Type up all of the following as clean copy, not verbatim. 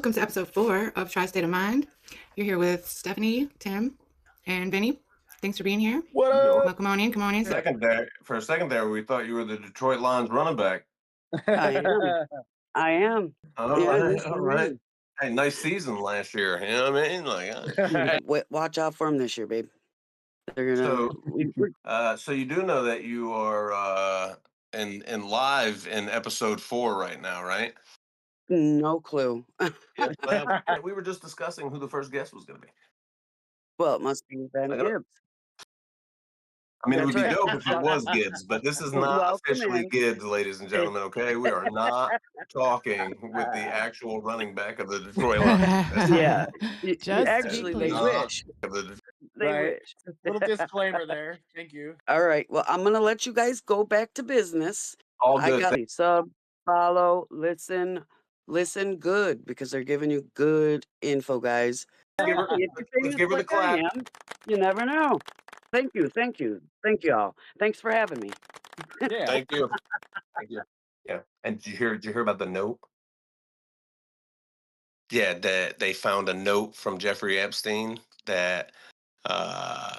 Welcome to episode 4 of Tri-State of Mind. You're here with Stephanie, Tim, and Vinny. Thanks for being here. What up? Well, come on in. For a second there, we thought you were the Detroit Lions running back. I am. All Yeah, right, yes, all I right. am. Hey, nice season last year. You know what I mean? Watch out for them this year, babe. They're gonna. So you do know that you are in live in episode 4 right now, right? No clue. We were just discussing who the first guest was going to be. Well, it must be Ben Gibbs. I mean, it That's would be right. dope if it was Gibbs, but this is not Welcome officially in. Gibbs, ladies and gentlemen, okay? We are not talking with the actual running back of the Detroit Lions. Yeah. Just Actually, they wish. They Right. wish. Little disclaimer there. Thank you. All right. Well, I'm gonna let you guys go back to business. All I good. got sub, follow, listen good because they're giving you good info, guys. Let's give her the clap. You never know. Thank you all. Thanks for having me. Yeah. Thank you. Yeah. And did you hear about the note? Yeah, that they found a note from Jeffrey Epstein that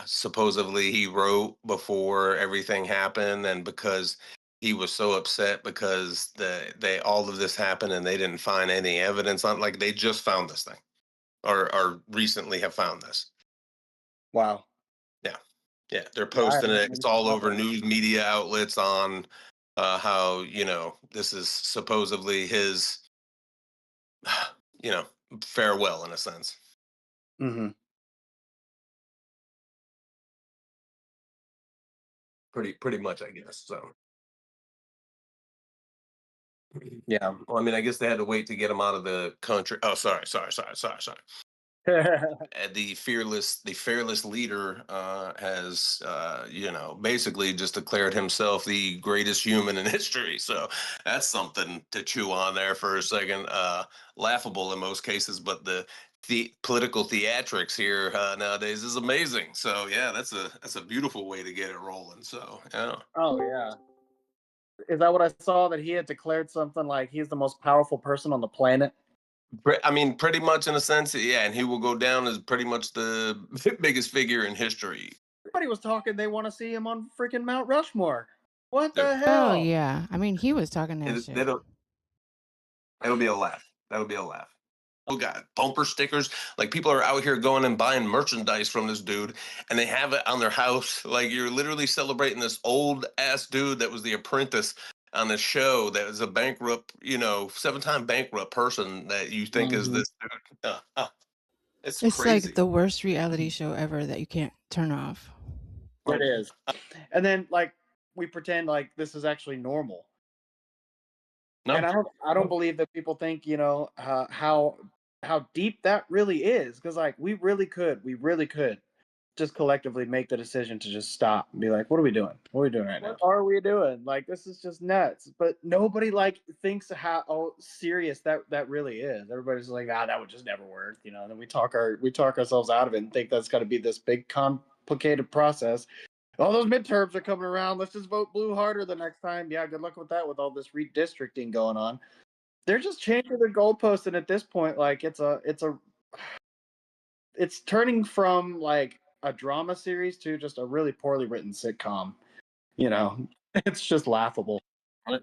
supposedly he wrote before everything happened, and because he was so upset because they all of this happened and they didn't find any evidence on, like, they just found this thing or recently have found this. Wow. Yeah, they're posting it. It's all over news media outlets on how, this is supposedly his, farewell in a sense. Mm-hmm. Pretty much, I guess. So. Yeah. Well, I mean, I guess they had to wait to get him out of the country. Oh, sorry. The fearless leader has, basically just declared himself the greatest human in history. So that's something to chew on there for a second. Laughable in most cases, but the political theatrics here nowadays is amazing. So yeah, that's a beautiful way to get it rolling. So yeah. Oh yeah. Is that what I saw? That he had declared something like he's the most powerful person on the planet? I mean, pretty much in a sense, yeah, and he will go down as pretty much the biggest figure in history. Everybody was talking they want to see him on freaking Mount Rushmore. What the hell? Oh yeah, I mean, he was talking that shit. That'll be a laugh. That'll be a laugh. Oh God, bumper stickers. Like, people are out here going and buying merchandise from this dude, and they have it on their house. Like, you're literally celebrating this old ass dude that was the apprentice on the show, that was a bankrupt, 7-time bankrupt person that you think is this dude. It's crazy. Like the worst reality show ever that you can't turn off. It is. And then, like, we pretend like this is actually normal. No. And I don't believe that people think, how deep that really is. Because, like, we really could just collectively make the decision to just stop and be like, what are we doing? What are we doing right now? What are we doing? Like, this is just nuts. But nobody, like, thinks how serious that really is. Everybody's like, that would just never work. And then we talk ourselves out of it and think that's got to be this big complicated process. All those midterms are coming around. Let's just vote blue harder the next time. Yeah, good luck with that, with all this redistricting going on. They're just changing the goalposts, and at this point, like, it's turning from, like, a drama series to just a really poorly written sitcom. It's just laughable. Right.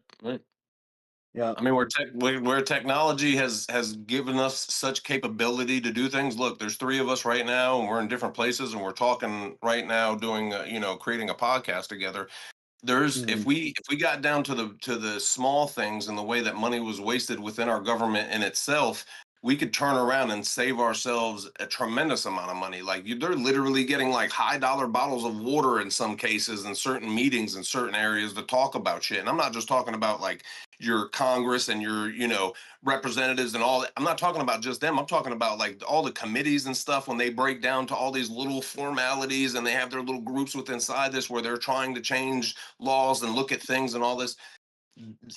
Yeah. I mean, where technology has given us such capability to do things. Look, there's 3 of us right now, and we're in different places, and we're talking right now, doing creating a podcast together. There's if we got down to the small things and the way that money was wasted within our government in itself, we could turn around and save ourselves a tremendous amount of money. Like, they're literally getting, like, high dollar bottles of water in some cases in certain meetings in certain areas to talk about shit. And I'm not just talking about, like, your Congress and your, representatives and all that. I'm not talking about just them. I'm talking about, like, all the committees and stuff, when they break down to all these little formalities and they have their little groups within inside this where they're trying to change laws and look at things and all this.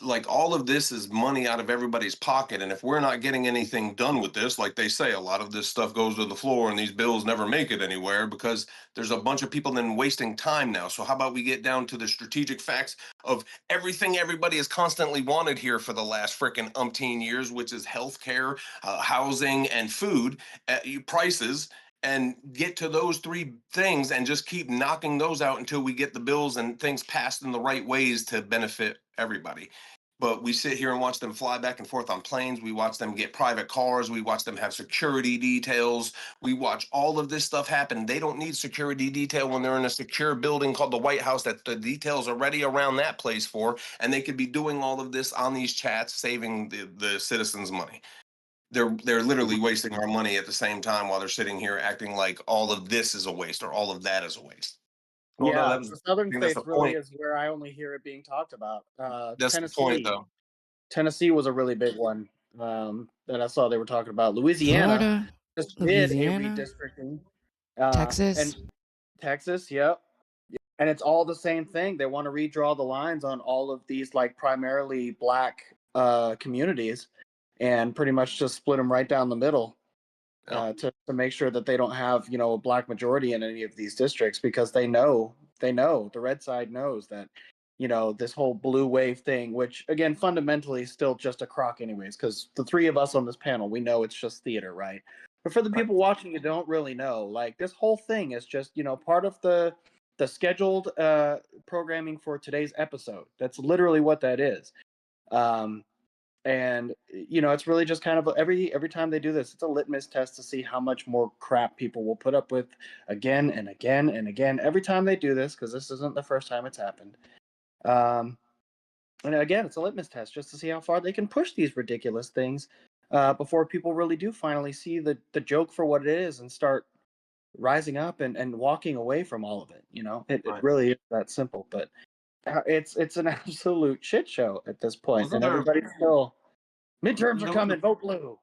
like all of this is money out of everybody's pocket, and if we're not getting anything done with this, like they say, a lot of this stuff goes to the floor and these bills never make it anywhere because there's a bunch of people then wasting time now. So how about we get down to the strategic facts of everything everybody has constantly wanted here for the last freaking umpteen years, which is healthcare, housing, and food prices, and get to those three things and just keep knocking those out until we get the bills and things passed in the right ways to benefit everybody. But we sit here and watch them fly back and forth on planes. We watch them get private cars. We watch them have security details. We watch all of this stuff happen. They don't need security detail when they're in a secure building called the White House that the details are ready around that place for. And they could be doing all of this on these chats, saving the citizens money. They're literally wasting our money at the same time while they're sitting here acting like all of this is a waste or all of that is a waste. Well, no, Yeah, the southern that's states the really point. is where I only hear it being talked about. That's the point, though. Tennessee was a really big one that I saw they were talking about. Louisiana Florida, just did a Louisiana, redistricting. Texas. And Texas, yep. And it's all the same thing. They want to redraw the lines on all of these like primarily black communities and pretty much just split them right down the middle to make sure that they don't have, you know, a black majority in any of these districts because they know the red side knows that, you know, this whole blue wave thing, which again fundamentally is still just a crock anyways, because the three of us on this panel, we know it's just theater, right? But for the people watching you don't really know, like this whole thing is just, you know, part of the scheduled programming for today's episode. That's literally what that is. And you know, it's really just kind of every time they do this, it's a litmus test to see how much more crap people will put up with again and again and again every time they do this, because this isn't the first time it's happened. And again, it's a litmus test just to see how far they can push these ridiculous things before people really do finally see the joke for what it is and start rising up and walking away from all of it. You know, it really is that simple. But it's an absolute shit show at this point, and everybody's still midterms are coming. Vote blue.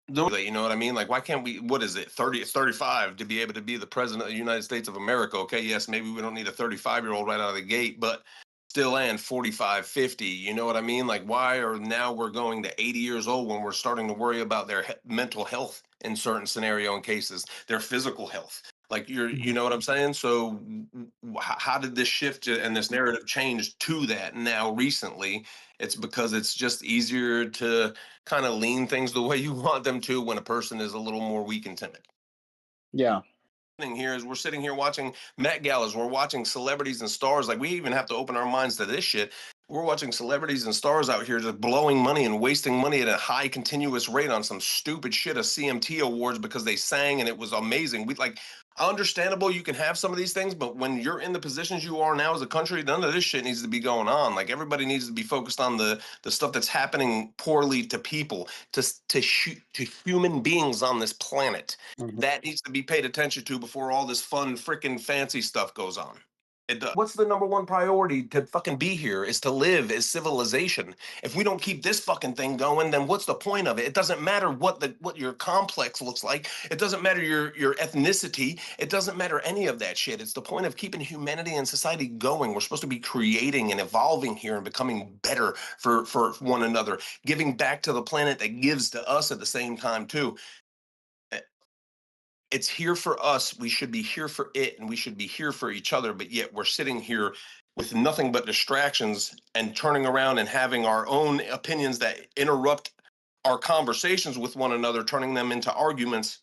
You know what I mean? Like, why can't we? What is it? 30? It's 35 to be able to be the president of the United States of America. Okay, yes, maybe we don't need a 35-year-old right out of the gate, but still, and 45, 50. You know what I mean? Like, why are now we're going to 80 years old when we're starting to worry about their mental health in certain scenario and cases, their physical health? Like you know what I'm saying? So how did this shift and this narrative change to that now recently? It's because it's just easier to kind of lean things the way you want them to when a person is a little more weak and timid. Yeah. Here is we're sitting here watching Met Galas, we're watching celebrities and stars. Like, we even have to open our minds to this shit. We're watching celebrities and stars out here just blowing money and wasting money at a high continuous rate on some stupid shit of CMT awards because they sang and it was amazing. We like, understandable, you can have some of these things, but when you're in the positions you are now as a country, none of this shit needs to be going on. Like, everybody needs to be focused on the stuff that's happening poorly to people, to human beings on this planet. That needs to be paid attention to before all this fun freaking fancy stuff goes on. What's the number one priority to fucking be here is to live as civilization. If we don't keep this fucking thing going, then what's the point of it? It doesn't matter what your complex looks like. It doesn't matter your ethnicity. It doesn't matter any of that shit. It's the point of keeping humanity and society going. We're supposed to be creating and evolving here and becoming better for one another, giving back to the planet that gives to us at the same time too. It's here for us. We should be here for it, and we should be here for each other. But yet we're sitting here with nothing but distractions and turning around and having our own opinions that interrupt our conversations with one another, turning them into arguments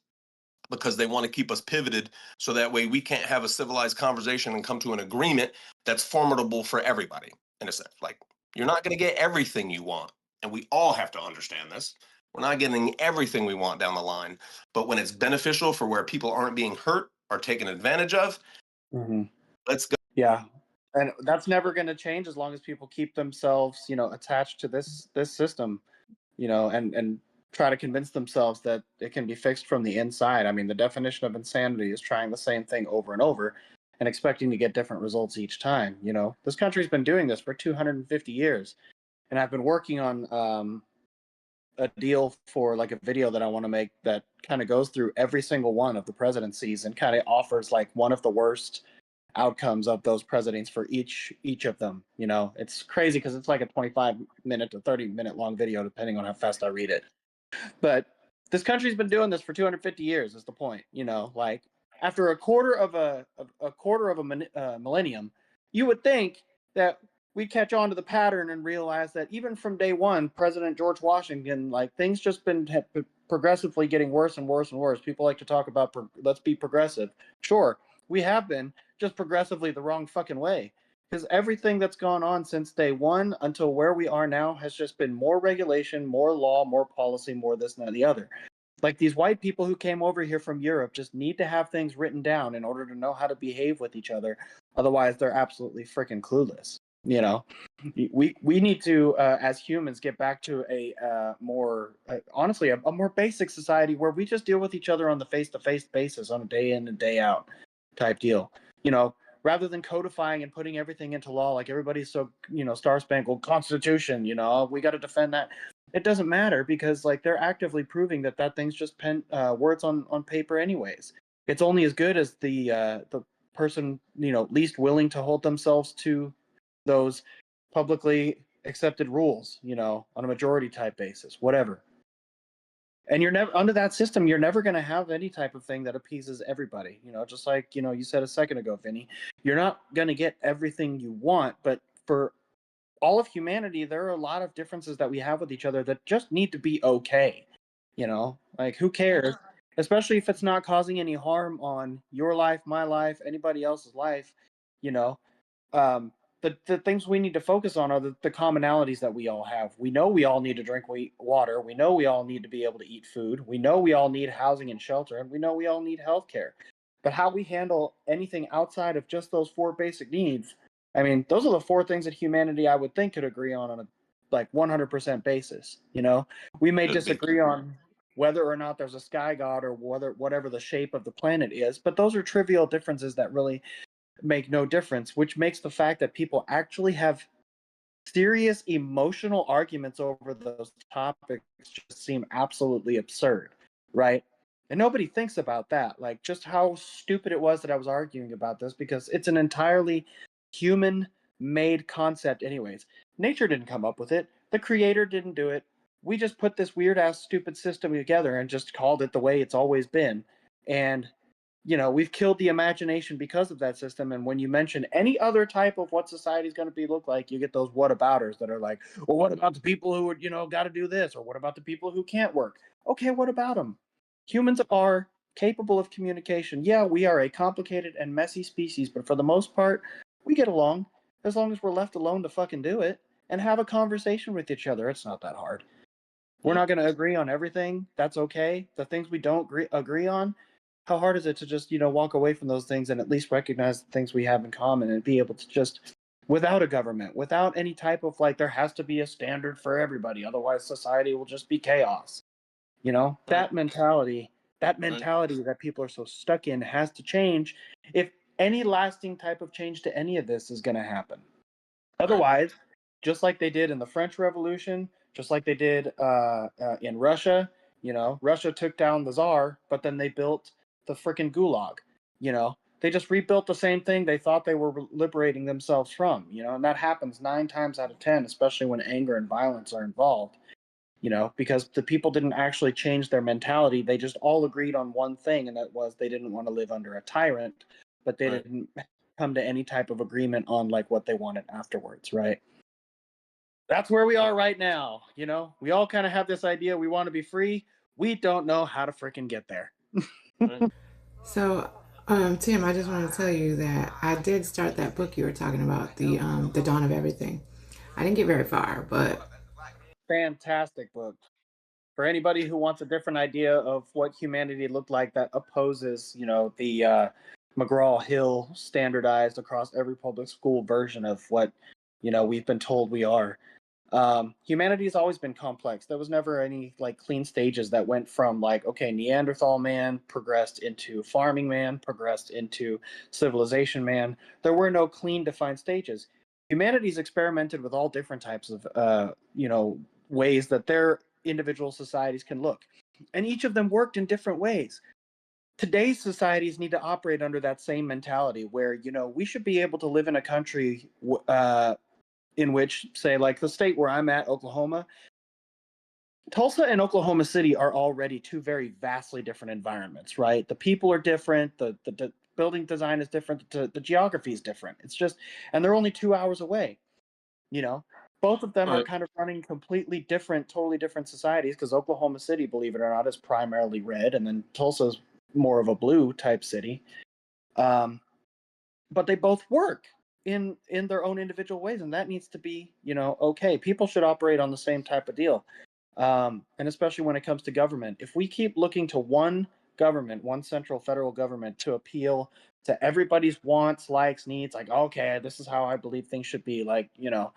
because they want to keep us pivoted so that way we can't have a civilized conversation and come to an agreement that's formidable for everybody, in a sense. Like, you're not going to get everything you want, and we all have to understand this. We're not getting everything we want down the line, but when it's beneficial for where people aren't being hurt or taken advantage of, let's go. Yeah, and that's never going to change as long as people keep themselves, you know, attached to this system, you know, and try to convince themselves that it can be fixed from the inside. I mean, the definition of insanity is trying the same thing over and over and expecting to get different results each time. You know, this country's been doing this for 250 years, and I've been working on a deal for like a video that I want to make that kind of goes through every single one of the presidencies and kind of offers like one of the worst outcomes of those presidents for each of them. You know, it's crazy because it's like a 25-minute to 30-minute long video, depending on how fast I read it. But this country's been doing this for 250 years. Is the point? You know, like after a quarter of a millennium, you would think that we catch on to the pattern and realize that even from day one, President George Washington, like things just been progressively getting worse and worse and worse. People like to talk about let's be progressive. Sure, we have been, just progressively the wrong fucking way. Because everything that's gone on since day one until where we are now has just been more regulation, more law, more policy, more this and that and the other. Like these white people who came over here from Europe just need to have things written down in order to know how to behave with each other. Otherwise, they're absolutely freaking clueless. You know, we need to, as humans, get back to a more, honestly, a more basic society where we just deal with each other on the face-to-face basis on a day in and day out type deal. You know, rather than codifying and putting everything into law, like everybody's so, you know, star-spangled Constitution, you know, we got to defend that. It doesn't matter because like they're actively proving that thing's just words on paper anyways. It's only as good as the person, you know, least willing to hold themselves to those publicly accepted rules, you know, on a majority type basis, whatever. And you're never under that system, you're never going to have any type of thing that appeases everybody. You know, just like, you know, you said a second ago, Vinny, you're not going to get everything you want, but for all of humanity, there are a lot of differences that we have with each other that just need to be okay. You know, like who cares? Especially if it's not causing any harm on your life, my life, anybody else's life, you know. The things we need to focus on are the commonalities that we all have. We know we all need to drink water. We know we all need to be able to eat food. We know we all need housing and shelter. And we know we all need health care. But how we handle anything outside of just those four basic needs, I mean, those are the four things that humanity, I would think, could agree on a like 100% basis. You know, we may disagree on whether or not there's a sky god or whatever the shape of the planet is, but those are trivial differences that really make no difference, which makes the fact that people actually have serious emotional arguments over those topics just seem absolutely absurd, right? And nobody thinks about that, like just how stupid it was that I was arguing about this, because it's an entirely human made concept anyways. Nature didn't come up with it, the creator didn't do it. We just put this weird ass stupid system together and just called it the way it's always been. And you know, we've killed the imagination because of that system. And when you mention any other type of what society is going to look like, you get those whatabouters that are like, well, what about the people who would, you know, got to do this? Or what about the people who can't work? Okay, what about them? Humans are capable of communication. Yeah, we are a complicated and messy species, but for the most part, we get along as long as we're left alone to fucking do it and have a conversation with each other. It's not that hard. We're not going to agree on everything. That's okay. The things we don't agree on, how hard is it to just, you know, walk away from those things and at least recognize the things we have in common and be able to just, without a government, without any type of like, there has to be a standard for everybody, otherwise society will just be chaos. You know, that mentality that people are so stuck in has to change if any lasting type of change to any of this is going to happen. Otherwise, just like they did in the French Revolution, just like they did in Russia, you know, Russia took down the Tsar, but then they built the freaking gulag. You know, they just rebuilt the same thing they thought they were liberating themselves from. You know, and that happens 9 times out of 10, especially when anger and violence are involved. You know, because the people didn't actually change their mentality. They just all agreed on one thing, and that was they didn't want to live under a tyrant, but they didn't come to any type of agreement on like what they wanted afterwards, right? That's where we are right now. You know, we all kind of have this idea we want to be free. We don't know how to freaking get there. So, Tim, I just want to tell you that I did start that book you were talking about, the Dawn of Everything. I didn't get very far, but fantastic book for anybody who wants a different idea of what humanity looked like that opposes, you know, the McGraw-Hill standardized across every public school version of what, you know, we've been told we are. Humanity has always been complex. There was never any like clean stages that went from like, okay, Neanderthal man progressed into farming man, progressed into civilization man. There were no clean defined stages. Humanity's experimented with all different types of, you know, ways that their individual societies can look. And each of them worked in different ways. today's societies need to operate under that same mentality where, you know, we should be able to live in a country in which, say, like the state where I'm at, Oklahoma, Tulsa and Oklahoma City are already two very vastly different environments, right? The people are different, the building design is different, the geography is different. It's just, and they're only 2 hours away, you know? Both of them are kind of running completely different, totally different societies because Oklahoma City, believe it or not, is primarily red, and then Tulsa's more of a blue type city. But they both work in their own individual ways, and that needs to be, you know, okay. People should operate on the same type of deal. And especially when it comes to government. If we keep looking to one government, one central federal government to appeal to everybody's wants, likes, needs, like, okay, this is how I believe things should be, like, you know,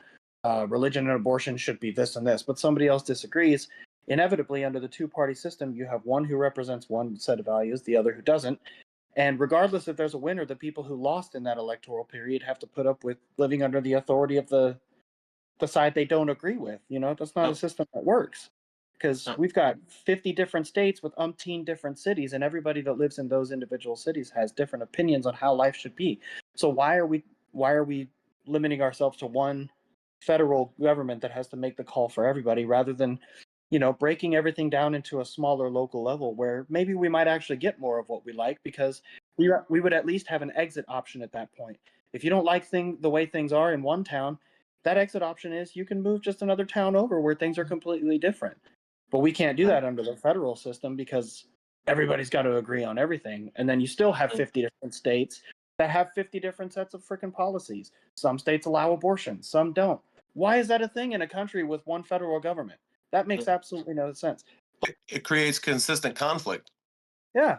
religion and abortion should be this and this, but somebody else disagrees, inevitably under the two-party system, you have one who represents one set of values, the other who doesn't. And regardless if there's a winner, the people who lost in that electoral period have to put up with living under the authority of the side they don't agree with. You know, that's not a system that works because we've got 50 different states with umpteen different cities, and everybody that lives in those individual cities has different opinions on how life should be. So why are we limiting ourselves to one federal government that has to make the call for everybody rather than, you know, breaking everything down into a smaller local level where maybe we might actually get more of what we like because we would at least have an exit option at that point. If you don't like the way things are in one town, that exit option is you can move just another town over where things are completely different. But we can't do that under the federal system because everybody's got to agree on everything. And then you still have 50 different states that have 50 different sets of freaking policies. Some states allow abortion, some don't. Why is that a thing in a country with one federal government? That makes absolutely no sense. It creates consistent conflict. Yeah.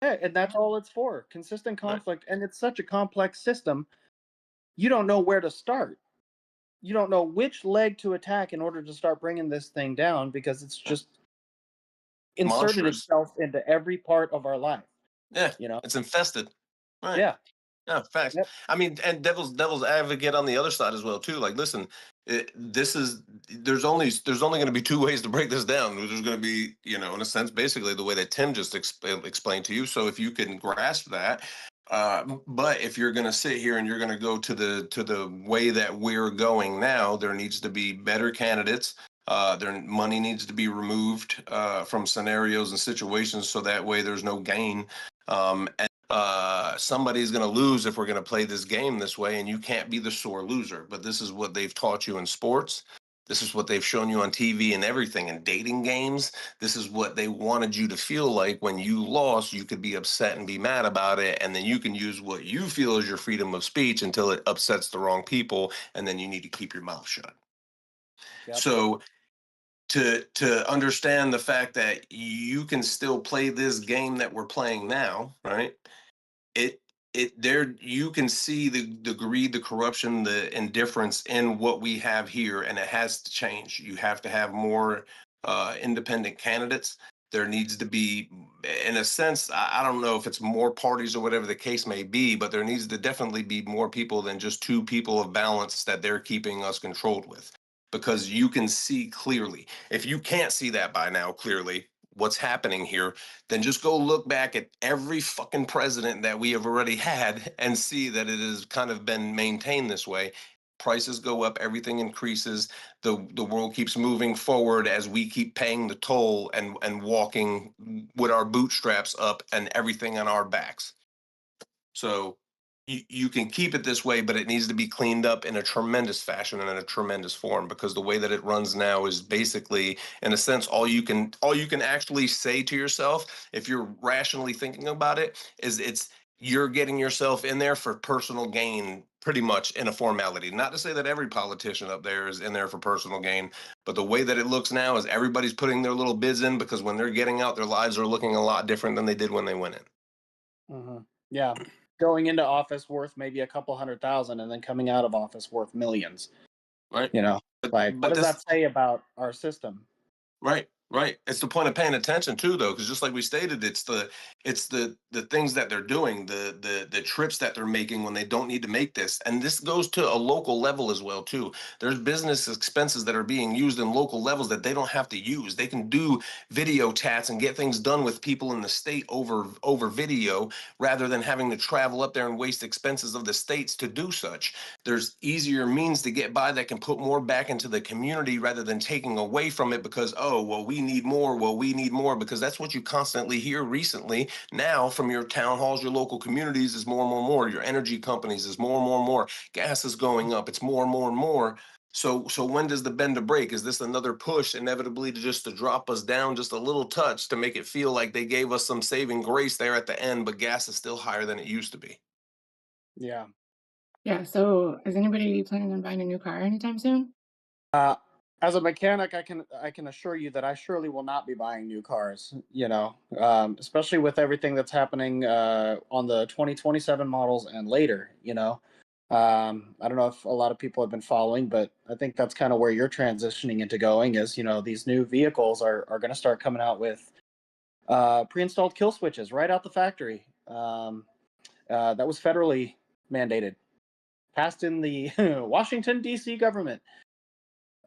Yeah, and that's all it's for. Consistent conflict. Right. And it's such a complex system, you don't know where to start. You don't know which leg to attack in order to start bringing this thing down because it's just inserted itself into every part of our life. Yeah, you know, it's infested. Right. Yeah. Yeah, facts. Yep. I mean, and devil's advocate on the other side as well too. Like, listen, there's only going to be two ways to break this down. There's going to be, you know, in a sense, basically the way that Tim just explained to you. So if you can grasp that, but if you're going to sit here and you're going to go to the way that we're going now, there needs to be better candidates. Their money needs to be removed from scenarios and situations, so that way there's no gain. And somebody's going to lose if we're going to play this game this way, and you can't be the sore loser. But this is what they've taught you in sports. This is what they've shown you on TV and everything in dating games. This is what they wanted you to feel like when you lost. You could be upset and be mad about it, and then you can use what you feel is your freedom of speech until it upsets the wrong people, and then you need to keep your mouth shut. Yep. So to understand the fact that you can still play this game that we're playing now, right? There you can see the greed, the corruption, the indifference in what we have here, and it has to change. You have to have more independent candidates. There needs to be, in a sense, I don't know if it's more parties or whatever the case may be, but there needs to definitely be more people than just two people of balance that they're keeping us controlled with. Because you can see clearly. If you can't see that by now clearly, what's happening here, then just go look back at every fucking president that we have already had and see that it has kind of been maintained this way. Prices go up, everything increases, the world keeps moving forward as we keep paying the toll and walking with our bootstraps up and everything on our backs. So you can keep it this way, but it needs to be cleaned up in a tremendous fashion and in a tremendous form, because the way that it runs now is basically, in a sense, all you can actually say to yourself, if you're rationally thinking about it, is you're getting yourself in there for personal gain, pretty much in a formality. Not to say that every politician up there is in there for personal gain, but the way that it looks now is everybody's putting their little bids in, because when they're getting out, their lives are looking a lot different than they did when they went in. Mm-hmm. Yeah. Going into office worth maybe a couple $100,000 and then coming out of office worth millions. Right. You know, like, what does that say about our system? Right. Right. It's the point of paying attention too, though, because just like we stated, it's the things that they're doing, the trips that they're making when they don't need to make this, and this goes to a local level as well too. There's business expenses that are being used in local levels that they don't have to use. They can do video chats and get things done with people in the state over video rather than having to travel up there and waste expenses of the states to do such. There's easier means to get by that can put more back into the community rather than taking away from it because, oh, well, we need more. Well, we need more, because that's what you constantly hear recently now from your town halls, your local communities is more and more and more. Your energy companies is more and more and more. Gas is going up. It's more and more and more. So when does the bend to break? Is this another push inevitably to drop us down just a little touch to make it feel like they gave us some saving grace there at the end, but gas is still higher than it used to be? Yeah. Yeah, so is anybody planning on buying a new car anytime soon? As a mechanic, I can assure you that I surely will not be buying new cars. Especially with everything that's happening on the 2027 models and later. I don't know if a lot of people have been following, but I think that's kind of where you're transitioning into going. Is these new vehicles are going to start coming out with pre-installed kill switches right out the factory. That was federally mandated, passed in the Washington D.C. government.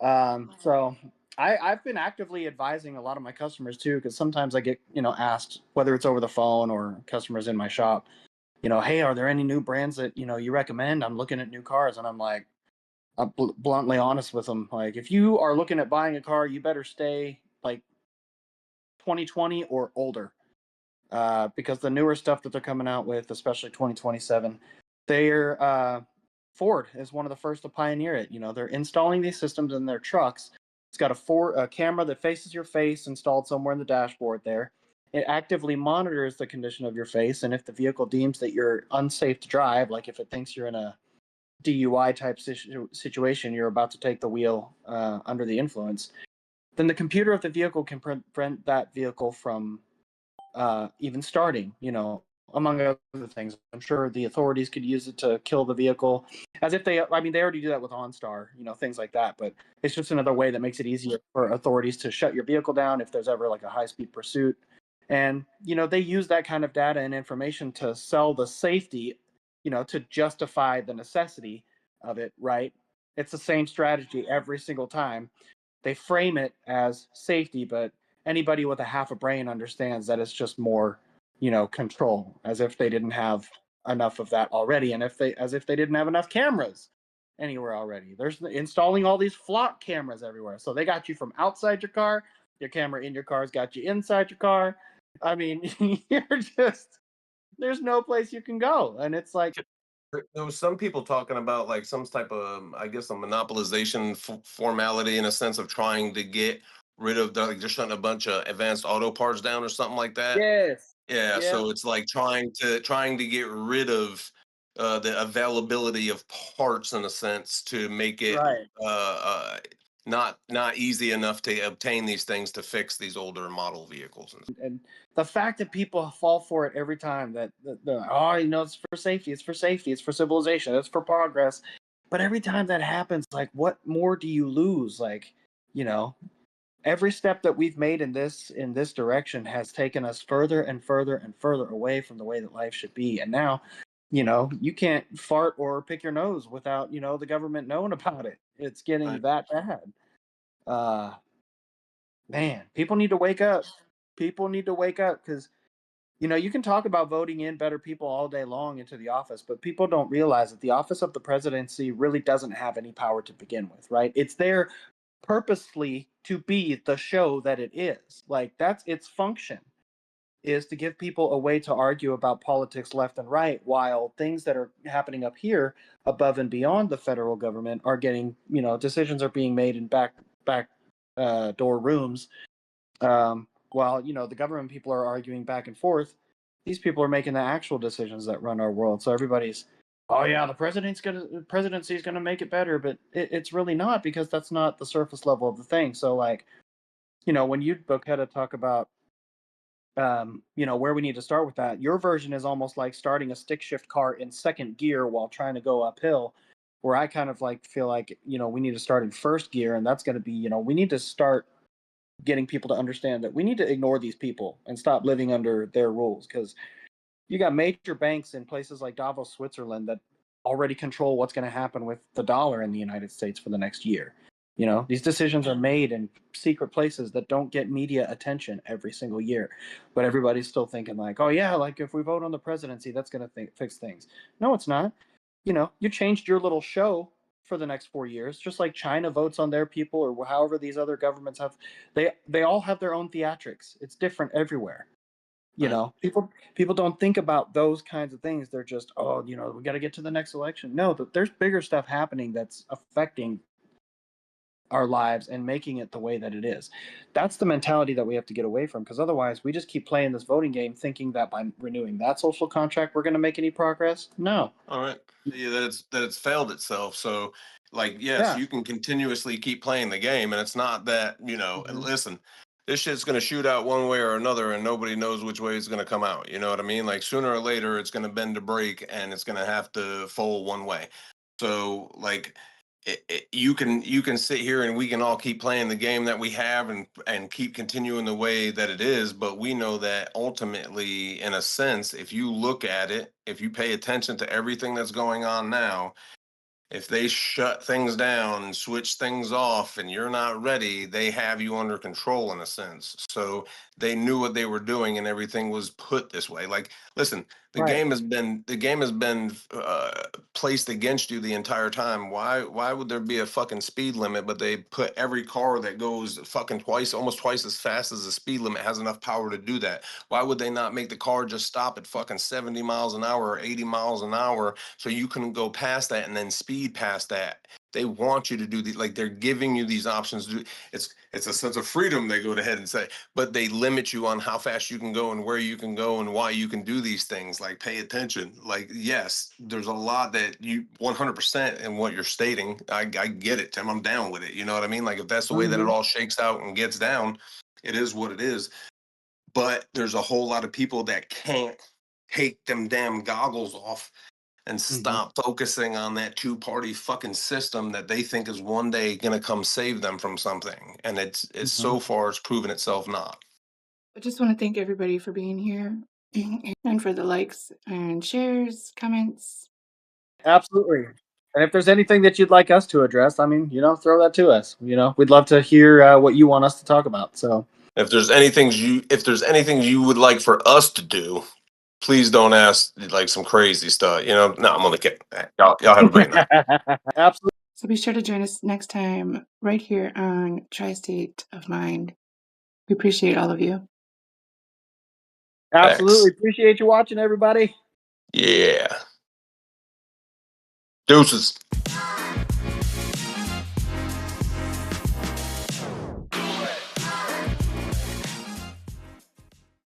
So I've been actively advising a lot of my customers too, because sometimes I get, asked, whether it's over the phone or customers in my shop, hey, are there any new brands that, you recommend? I'm looking at new cars. And I'm like, I'm bluntly honest with them. Like, if you are looking at buying a car, you better stay like 2020 or older. Because the newer stuff that they're coming out with, especially 2027, they're Ford is one of the first to pioneer it. They're installing these systems in their trucks. It's got a camera that faces your face installed somewhere in the dashboard there. It actively monitors the condition of your face, and if the vehicle deems that you're unsafe to drive, like if it thinks you're in a DUI type situation, you're about to take the wheel under the influence, then the computer of the vehicle can prevent that vehicle from even starting, among other things. I'm sure the authorities could use it to kill the vehicle, as if they already do that with OnStar, things like that. But it's just another way that makes it easier for authorities to shut your vehicle down if there's ever like a high-speed pursuit. And, they use that kind of data and information to sell the safety, to justify the necessity of it, right? It's the same strategy every single time. They frame it as safety, but anybody with a half a brain understands that it's just more, control, as if they didn't have enough of that already, and as if they didn't have enough cameras anywhere already. There's installing all these flock cameras everywhere, so they got you from outside your car. Your camera in your car's got you inside your car. I mean, you're just there's no place you can go, and it's like There was some people talking about like some type of, I guess, a monopolization formality in a sense of trying to get rid of like just shutting a bunch of advanced auto parts down or something like that. yes, Yeah, yeah, so it's like trying to get rid of the availability of parts in a sense to make it right. not easy enough to obtain these things to fix these older model vehicles. And the fact that people fall for it every time, that it's for safety, it's for safety, it's for civilization, it's for progress, but every time that happens, like, what more do you lose? Like, you know every step that we've made in this direction has taken us further and further and further away from the way that life should be. And now, you can't fart or pick your nose without the government knowing about it. It's getting Right. that bad. uh Man, people need to wake up. People need to wake up, because you can talk about voting in better people all day long into the office, but people don't realize that the office of the presidency really doesn't have any power to begin with, right? It's there purposely to be the show that it is. Like, that's its function, is to give people a way to argue about politics left and right, while things that are happening up here above and beyond the federal government are getting, decisions are being made in back door rooms, while the government people are arguing back and forth. These people are making the actual decisions that run our world. So everybody's, oh yeah, the presidency is gonna make it better, but it's really not, because that's not the surface level of the thing. So, like, when you book had to talk about where we need to start with that, your version is almost like starting a stick shift car in second gear while trying to go uphill. Where I kind of like feel like we need to start in first gear, and that's going to be we need to start getting people to understand that we need to ignore these people and stop living under their rules, because you got major banks in places like Davos, Switzerland, that already control what's going to happen with the dollar in the United States for the next year. You know, these decisions are made in secret places that don't get media attention every single year, but everybody's still thinking like, oh yeah, like if we vote on the presidency, that's going to fix things. No, it's not. You know, you changed your little show for the next 4 years, just like China votes on their people, or however these other governments have. They all have their own theatrics. It's different everywhere. You know, people don't think about those kinds of things. They're just, oh, you know, we got to get to the next election. No, there's bigger stuff happening that's affecting our lives and making it the way that it is. That's the mentality that we have to get away from, because otherwise we just keep playing this voting game thinking that by renewing that social contract we're going to make any progress. No. All right. Yeah, that it's failed itself. So like, yes, you can continuously keep playing the game, and it's not that, you know, listen, this shit's going to shoot out one way or another, and nobody knows which way it's going to come out. You know what I mean? Like sooner or later it's going to bend a break, and it's going to have to fold one way. So like you can sit here and we can all keep playing the game that we have and keep continuing the way that it is, but we know that ultimately, in a sense, if you look at it, if you pay attention to everything that's going on now, if they shut things down and switch things off and you're not ready, they have you under control in a sense. So they knew what they were doing, and everything was put this way. Like, listen, the game has been placed against you the entire time. Why would there be a fucking speed limit, but they put every car that goes fucking almost twice as fast as the speed limit has enough power to do that? Why would they not make the car just stop at fucking 70 miles an hour or 80 miles an hour so you couldn't go past that and then speed past that? They want you to do like they're giving you these options to do. It's a sense of freedom, they go ahead and say, but they limit you on how fast you can go and where you can go and why you can do these things. Like, pay attention. Like, yes, there's a lot that you 100% in what you're stating. I get it, Tim. I'm down with it. You know what I mean? Like, if that's the way that it all shakes out and gets down, it is what it is. But there's a whole lot of people that can't take them damn goggles off and stop focusing on that two-party fucking system that they think is one day going to come save them from something. And it's so far it's proven itself not. I just want to thank everybody for being here and for the likes and shares, comments. Absolutely. And if there's anything that you'd like us to address, I mean, you know, throw that to us. You know, we'd love to hear what you want us to talk about. So if there's anything you would like for us to do, please don't ask like some crazy stuff. You know, no, I'm only kidding. Y'all have a great night. Absolutely. So be sure to join us next time right here on Tri-State of Mind. We appreciate all of you. Absolutely. Appreciate you watching, everybody. Yeah. Deuces.